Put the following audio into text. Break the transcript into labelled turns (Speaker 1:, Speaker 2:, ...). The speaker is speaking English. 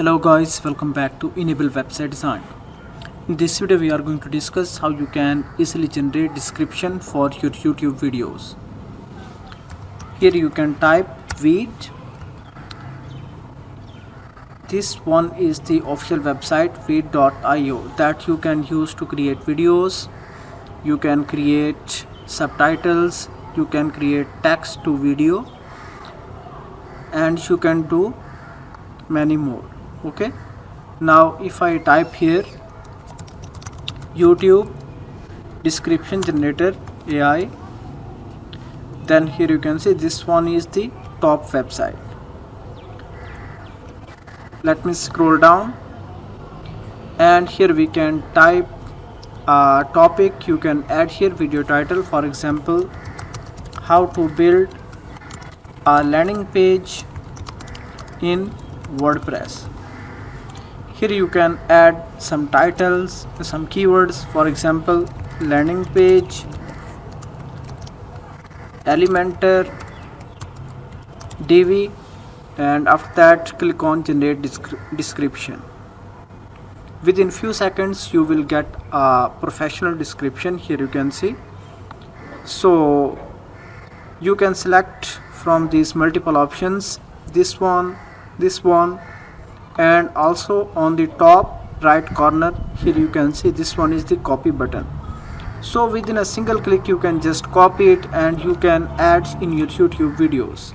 Speaker 1: Hello guys, welcome back to Enable Website Design. In this video we are going to discuss how you can easily generate description for your YouTube videos. Here you can type Veed. This one is the official website veed.io that you can use to create videos. You can create subtitles, you can create text to video, and you can do many more. Okay, now if I type here YouTube description generator AI, then here you can see this one is the top website. Let me scroll down, and here we can type a topic. You can add here video title, for example, how to build a landing page in WordPress. Here you can add some titles, some keywords, for example, landing page, Elementor, Divi, and after that click on generate description. Within few seconds you will get a professional description. Here you can see. So you can select from these multiple options, this one, and also on the top right corner here you can see this one is the copy button. So within a single click you can just copy it and you can add in your YouTube videos.